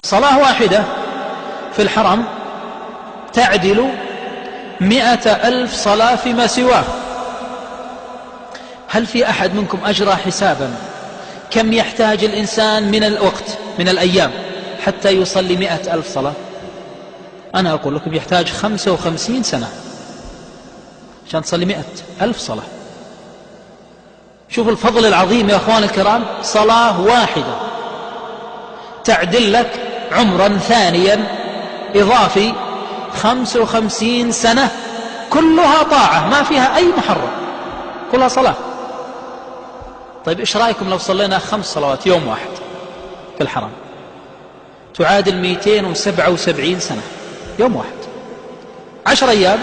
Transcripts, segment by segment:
صلاة واحدة في الحرم تعدل 100,000 صلاة فيما سواه. هل في أحد منكم أجرى حسابا كم يحتاج الإنسان من الوقت من الأيام حتى يصلي 100,000 صلاة؟ أنا أقول لكم يحتاج 55 سنة عشان تصلي 100,000 صلاة. شوف الفضل العظيم يا أخوان الكرام، صلاة واحدة تعدل لك عمرا ثانيا إضافي 55 سنة كلها طاعة ما فيها أي محرم، كلها صلاة. طيب إيش رأيكم لو صلينا 5 صلوات يوم واحد في الحرم؟ تعادل 277 سنة يوم واحد. 10 أيام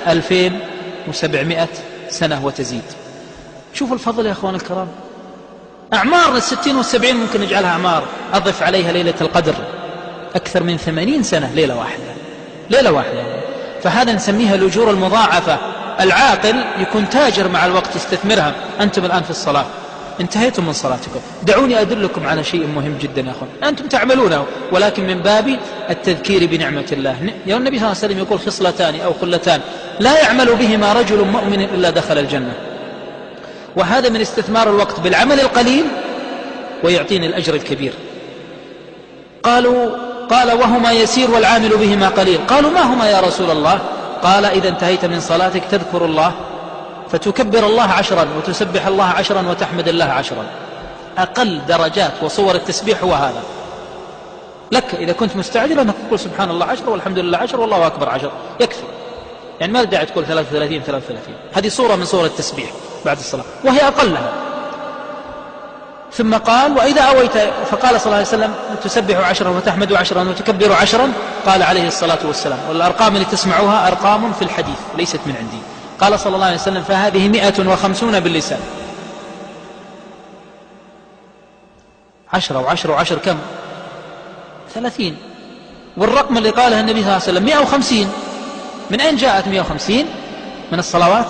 2700 سنة وتزيد. شوف الفضل يا أخوان الكرام. أعمار 60 و70 ممكن نجعلها أعمار، أضف عليها ليلة القدر أكثر من 80 سنة ليلة واحدة، ليلة واحدة. فهذا نسميها الأجور المضاعفة. العاقل يكون تاجر مع الوقت يستثمرها. أنتم الآن في الصلاة انتهيتم من صلاتكم، دعوني أدلكم على شيء مهم جدا يا أخوان أنتم تعملونه ولكن من باب التذكير بنعمة الله. يا النبي صلى الله عليه وسلم يقول خصلتان أو خلتان لا يعمل بهما رجل مؤمن إلا دخل الجنة. وهذا من استثمار الوقت بالعمل القليل ويعطيني الأجر الكبير. قال وهما يسير والعامل بهما قليل. قالوا ما هما يا رسول الله؟ قال إذا انتهيت من صلاتك تذكر الله فتكبر الله 10 وتسبح الله 10 وتحمد الله 10. أقل درجات وصور التسبيح هو هذا. لك إذا كنت مستعجل أنك تقول سبحان الله 10 والحمد لله 10 والله أكبر 10 يكفي، يعني ما داعي تقول 33. هذه صورة من صور التسبيح بعد الصلاة وهي أقلها. ثم قال وإذا أويت، فقال صلى الله عليه وسلم تسبح 10 وتحمد 10 وتكبر 10. قال عليه الصلاة والسلام والأرقام اللي تسمعوها أرقام في الحديث ليست من عندي. قال صلى الله عليه وسلم فهذه 150 باللسان. 10 و10 و10 كم؟ 30. والرقم اللي قاله النبي صلى الله عليه وسلم 150. من أين جاءت 150؟ من الصلوات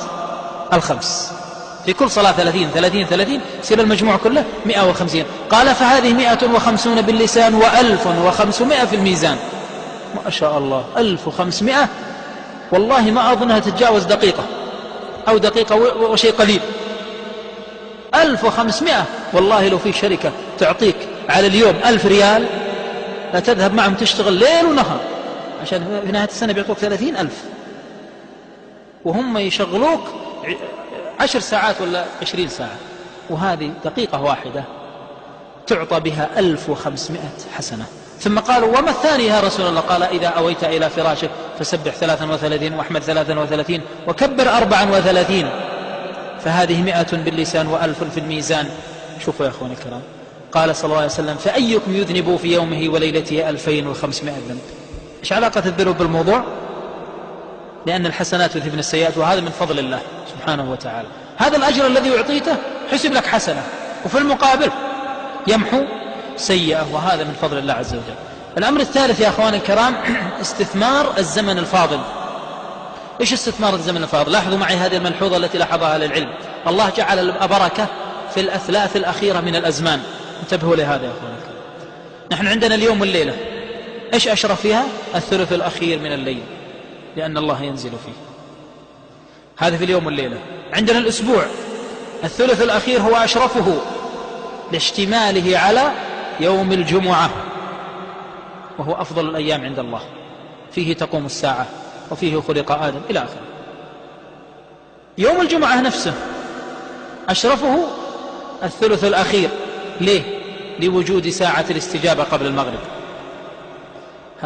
الخمس. في كل صلاة 30 يصير المجموع كله 150. قال فهذه 150 باللسان و1500 في الميزان. ما شاء الله 1500 والله ما أظنها تتجاوز دقيقة أو دقيقة وشيء قليل. 1500 والله لو في شركة تعطيك على اليوم 1000 ريال لا تذهب معهم تشتغل ليل ونهار عشان في نهاية السنة بيعطوك 30,000 وهم يشغلوك 10 ساعات ولا 20 ساعة، وهذه دقيقة واحدة تعطى بها 1500 حسنة. ثم قالوا وما الثاني يا رسول الله؟ قال إذا أويت إلى فراشك فسبح 33 واحمد 33 وكبر 34. فهذه 100 باللسان و1000 في الميزان. شوفوا يا أخواني الكرام، قال صلى الله عليه وسلم فأيكم يذنب في يومه وليلته 2500 ذنب. إيش علاقة الذنوب بالموضوع؟ لأن الحسنات تذهبن السيئات وهذا من فضل الله سبحانه وتعالى. هذا الأجر الذي أعطيته حسب لك حسنة وفي المقابل يمحو سيئة، وهذا من فضل الله عز وجل. الأمر الثالث يا أخواني الكرام استثمار الزمن الفاضل. إيش استثمار الزمن الفاضل؟ لاحظوا معي هذه الملحوظة التي لاحظها أهل العلم. الله جعل البركة في الأثلاث الأخيرة من الأزمان. انتبهوا لهذا يا أخواني الكرام. نحن عندنا اليوم والليلة، إيش أشرف فيها؟ الثلث الأخير من الليل، لأن الله ينزل فيه. هذا في اليوم والليلة. عندنا الأسبوع، الثلث الأخير هو أشرفه لاشتماله على يوم الجمعة، وهو أفضل الأيام عند الله، فيه تقوم الساعة وفيه خلق آدم إلى آخره. يوم الجمعة نفسه أشرفه الثلث الأخير. ليه؟ لوجود ساعة الاستجابة قبل المغرب.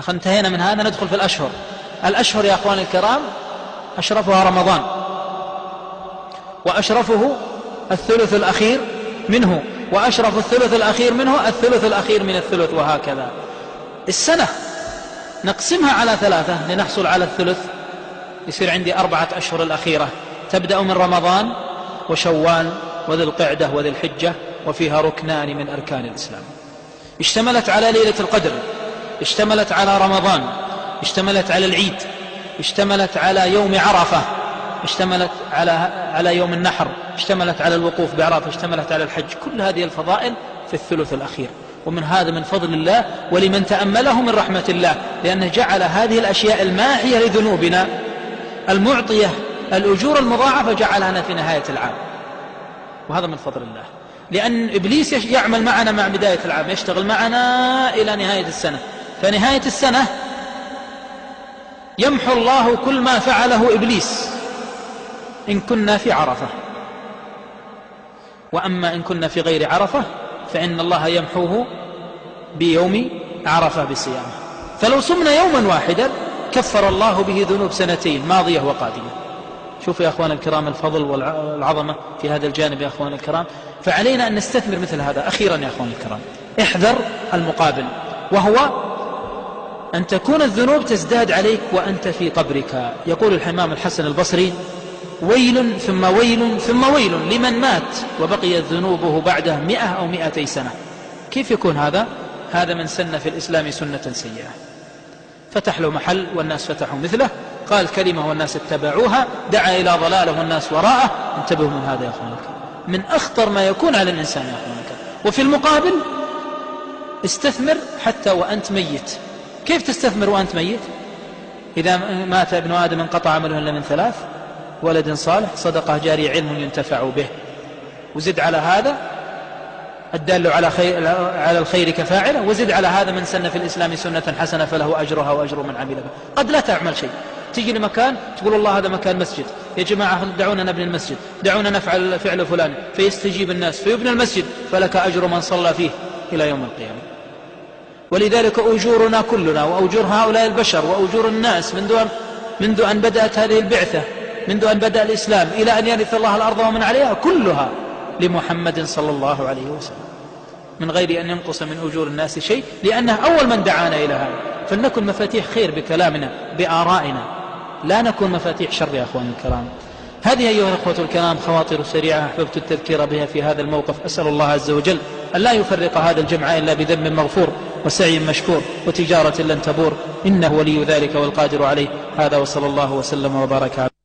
انتهينا من هذا ندخل في الأشهر. الأشهر يا أخواني الكرام أشرفها رمضان، وأشرفه الثلث الأخير منه، وأشرف الثلث الأخير منه الثلث الأخير من الثلث، وهكذا. السنة نقسمها على 3 لنحصل على الثلث، يصير عندي 4 أشهر الأخيرة تبدأ من رمضان وشوال وذي القعدة وذي الحجة، وفيها ركنان من أركان الإسلام. اشتملت على ليلة القدر، اشتملت على رمضان، اشتملت على العيد، اشتملت على يوم عرفة، اشتملت على يوم النحر، اشتملت على الوقوف بعرفة، اشتملت على الحج. كل هذه الفضائل في الثلث الأخير. ومن هذا من فضل الله ولمن تأمله من رحمة الله، لأنه جعل هذه الأشياء الماحية لذنوبنا المعطية الأجور المضاعفة جعلها في نهاية العام، وهذا من فضل الله. لأن إبليس يعمل معنا مع بداية العام، يشتغل معنا إلى نهاية السنة، فنهاية السنة يمحو الله كل ما فعله إبليس إن كنا في عرفة، وأما إن كنا في غير عرفة فإن الله يمحوه بيوم عرفة بصيامه. فلو صمنا يوما واحدا كفر الله به ذنوب سنتين ماضية وقادمة. شوفوا يا أخوان الكرام الفضل والعظمة في هذا الجانب يا أخوان الكرام. فعلينا أن نستثمر مثل هذا. أخيرا يا أخوان الكرام، احذر المقابل، وهو أن تكون الذنوب تزداد عليك وأنت في قبرك. يقول الإمام الحسن البصري: ويل ثم ويل ثم ويل لمن مات وبقيت ذنوبه بعده 100 أو 200 سنة. كيف يكون هذا؟ هذا من سن في الإسلام سنة سيئة، فتح له محل والناس فتحوا مثله، قال كلمة والناس اتبعوها، دعا إلى ضلاله والناس وراءه. انتبهوا من هذا يا أخوانك، من أخطر ما يكون على الإنسان يا أخوانك. وفي المقابل استثمر حتى وأنت ميت. كيف تستثمر وأنت ميت؟ إذا مات ابن آدم انقطع عمله إلا من 3: ولد صالح، صدقة جارية، علم ينتفع به. وزد على هذا الدال على الخير كفاعله، وزد على هذا من سن في الإسلام سنة حسنة فله أجرها وأجر من عمل بها. قد لا تعمل شيء، تيجي لمكان تقول الله هذا مكان مسجد، يا جماعة دعونا نبني المسجد، دعونا نفعل فعل فلان، فيستجيب الناس فيبنى المسجد، فلك أجر من صلى فيه إلى يوم القيامة. ولذلك أجورنا كلنا وأجور هؤلاء البشر وأجور الناس منذ أن بدأت هذه البعثة، منذ أن بدأ الإسلام إلى أن يرث الله الأرض ومن عليها، كلها لمحمد صلى الله عليه وسلم، من غير أن ينقص من أجور الناس شيء، لأنه أول من دعانا إلى هذا. فلنكن مفاتيح خير بكلامنا بآرائنا، لا نكون مفاتيح شر يا أخواني الكرام. هذه أيها الأخوة الكرام خواطر سريعة أحببت التذكير بها في هذا الموقف. أسأل الله عز وجل أن لا يفرق هذا الجمع إلا بذنب مغفور وسعي مشكور وتجارة لن تبور، إنه ولي ذلك والقادر عليه. هذا وصلى الله وسلم وبارك عليه.